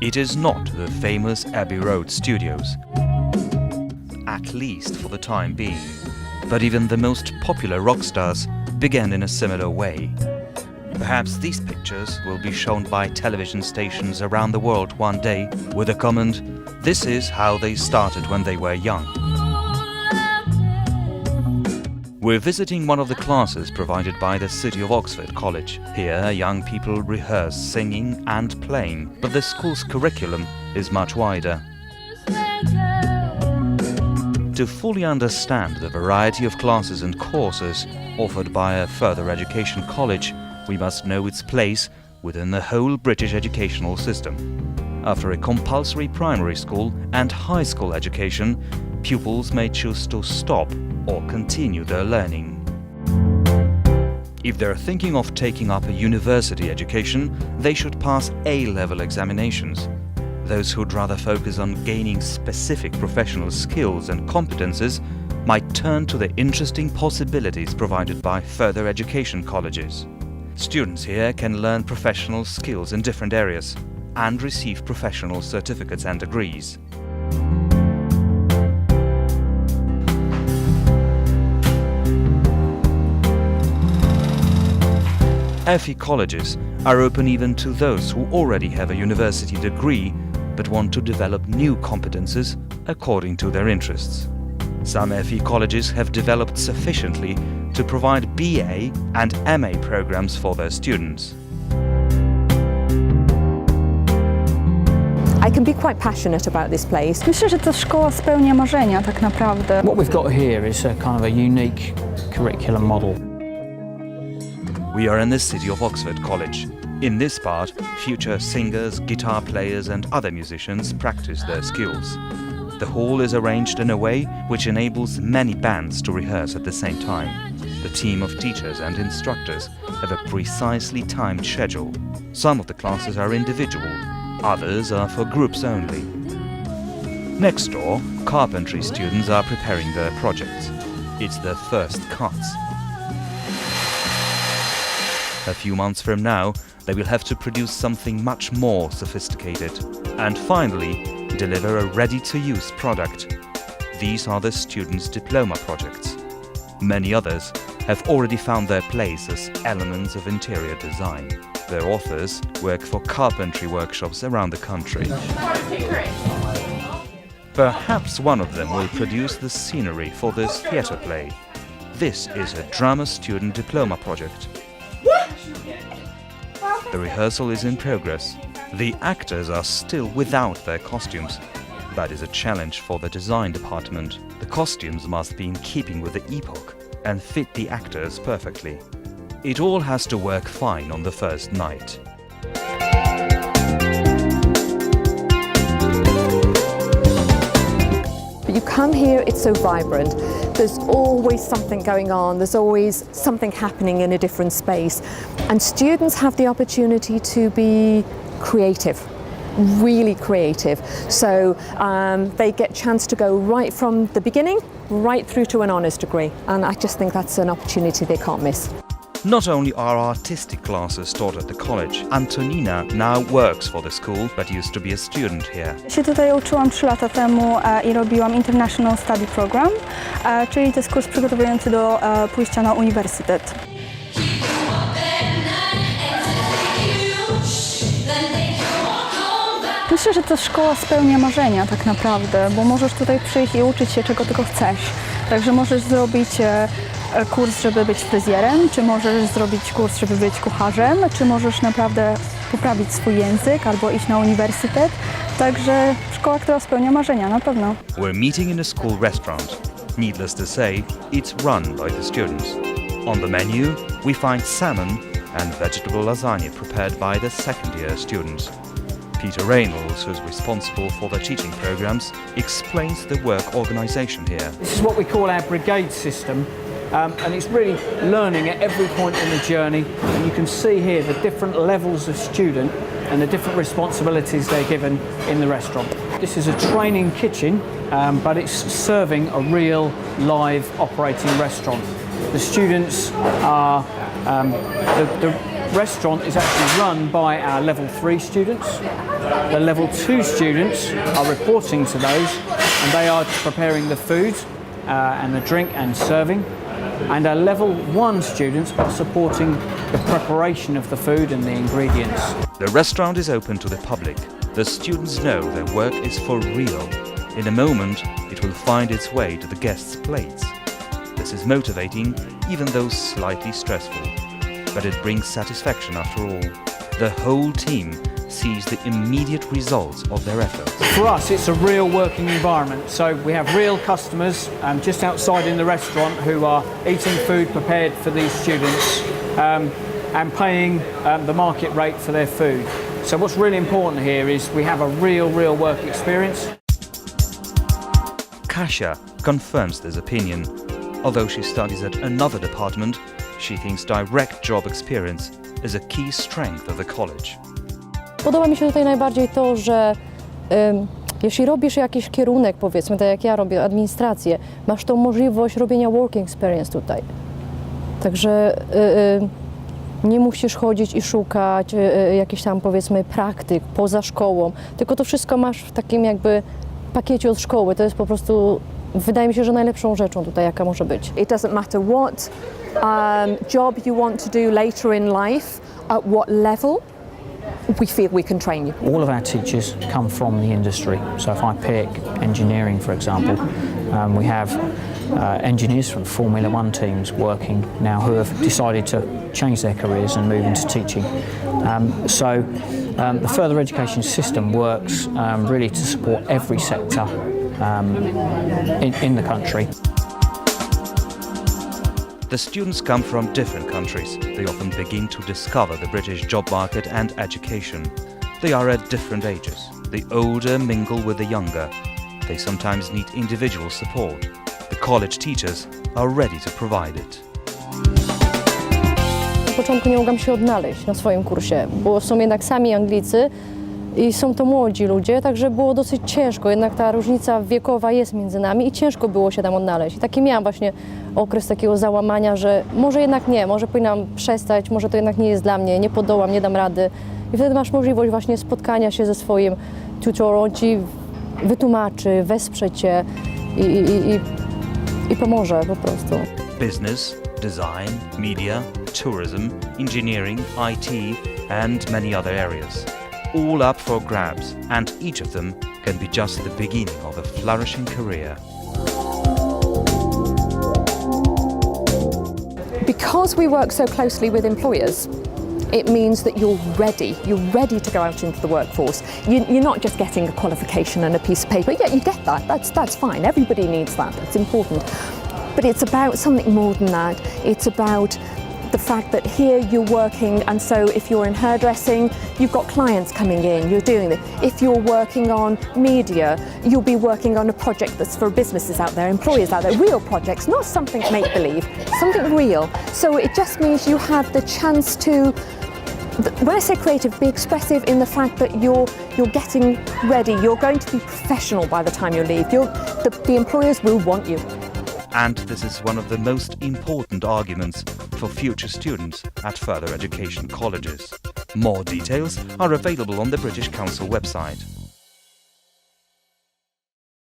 It is not the famous Abbey Road studios, at least for the time being. But even the most popular rock stars began in a similar way. Perhaps these pictures will be shown by television stations around the world one day with a comment, "This is how they started when they were young." We're visiting one of the classes provided by the City of Oxford College. Here, young people rehearse singing and playing, but the school's curriculum is much wider. To fully understand the variety of classes and courses offered by a further education college, we must know its place within the whole British educational system. After a compulsory primary school and high school education, pupils may choose to stop or continue their learning. If they're thinking of taking up a university education, they should pass A-level examinations. Those who'd rather focus on gaining specific professional skills and competences might turn to the interesting possibilities provided by further education colleges. Students here can learn professional skills in different areas and receive professional certificates and degrees. FE colleges are open even to those who already have a university degree but want to develop new competences according to their interests. Some FE colleges have developed sufficiently to provide BA and MA programs for their students. I can be quite passionate about this place. Myślę, że to szkoła spełnia marzenia tak naprawdę. What we've got here is a kind of a unique curriculum model. We are in the City of Oxford College. In this part, future singers, guitar players and other musicians practice their skills. The hall is arranged in a way which enables many bands to rehearse at the same time. The team of teachers and instructors have a precisely timed schedule. Some of the classes are individual, others are for groups only. Next door, carpentry students are preparing their projects. It's their first cuts. A few months from now, they will have to produce something much more sophisticated. And finally, deliver a ready-to-use product. These are the students' diploma projects. Many others have already found their place as elements of interior design. Their authors work for carpentry workshops around the country. Perhaps one of them will produce the scenery for this theatre play. This is a drama student diploma project. The rehearsal is in progress. The actors are still without their costumes. That is a challenge for the design department. The costumes must be in keeping with the epoch and fit the actors perfectly. It all has to work fine on the first night. But you come here, it's so vibrant. There's always something going on, there's always something happening in a different space. And students have the opportunity to be creative, really creative. So they get a chance to go right from the beginning, right through to an honours degree. And I just think that's an opportunity they can't miss. Not only are artistic classes taught at the college, Antonina now works for the school, but used to be a student here. Się tutaj uczyłam 3 lata temu i robiłam International Study Program, czyli to jest kurs przygotowujący do pójścia na uniwersytet. Myślę, że to szkoła spełnia marzenia tak naprawdę, bo możesz tutaj przyjść i uczyć się czego tylko chcesz. Także możesz zrobić kurs, żeby być fryzjerem, czy możesz zrobić kurs, żeby być kucharzem, czy możesz naprawdę poprawić swój język albo iść na uniwersytet. Także szkoła, która spełnia marzenia, na pewno. We're meeting in a school restaurant. Needless to say, it's run by the students. On the menu, we find salmon and vegetable lasagna prepared by the second-year students. Peter Reynolds, who's responsible for the teaching programs, explains the work organisation here. This is what we call our brigade system, and it's really learning at every point in the journey. And you can see here the different levels of student and the different responsibilities they're given in the restaurant. This is a training kitchen, but it's serving a real live operating restaurant. The students are, the restaurant is actually run by our level 3 students, The level 2 students are reporting to those, and they are preparing the food and the drink and serving. And our level 1 students are supporting the preparation of the food and the ingredients. The restaurant is open to the public. The students know their work is for real. In a moment, it will find its way to the guests' plates. This is motivating, even though slightly stressful. But it brings satisfaction after all. The whole team sees the immediate results of their efforts. For us, it's a real working environment. So we have real customers just outside in the restaurant who are eating food prepared for these students and paying the market rate for their food. So what's really important here is we have a real work experience. Kasia confirms this opinion. Although she studies at another department, she thinks direct job experience is a key strength of the college. Podoba mi się tutaj najbardziej to, że jeśli robisz jakiś kierunek, powiedzmy, tak jak ja robię administrację, masz tą możliwość robienia working experience tutaj. Także nie musisz chodzić i szukać jakichś tam, powiedzmy, praktyk poza szkołą, tylko to wszystko masz w takim jakby pakiecie od szkoły. To jest po prostu, wydaje mi się, że najlepszą rzeczą tutaj, jaka może być. It doesn't matter what job you want to do later in life, at what level, we feel we can train you. All of our teachers come from the industry. So if I pick engineering, for example, we have engineers from Formula One teams working now who have decided to change their careers and move into teaching. The further education system works really to support every sector in the country. The students come from different countries. They often begin to discover the British job market and education. They are at different ages. The older mingle with the younger. They sometimes need individual support. The college teachers are ready to provide it. Na początku nie mogłam się odnaleźć na swoim kursie, bo są jednak sami Anglicy i są to młodzi ludzie, także było dosyć ciężko, jednak ta różnica wiekowa jest między nami i ciężko było się tam odnaleźć. I taki miałam właśnie okres takiego załamania, że może jednak nie, może powinnam przestać, może to jednak nie jest dla mnie, nie podołam, nie dam rady. I wtedy masz możliwość właśnie spotkania się ze swoim tutorem, on ci wytłumaczy, wesprze cię i pomoże po prostu. Business, design, media, tourism, engineering, IT and many other areas. All up for grabs, and each of them can be just the beginning of a flourishing career. Because we work so closely with employers, it means that you're ready to go out into the workforce. You're not just getting a qualification and a piece of paper. Yeah, you get that, that's fine, everybody needs that, that's important. But it's about something more than that. It's about the fact that here you're working, and so if you're in hairdressing, you've got clients coming in, you're doing it. If you're working on media, you'll be working on a project that's for businesses out there, employers out there, real projects, not something make-believe, something real. So it just means you have the chance to, when I say creative, be expressive in the fact that you're getting ready, you're going to be professional by the time you leave. The employers will want you. And this is one of the most important arguments for future students at further education colleges. More details are available on the British Council website.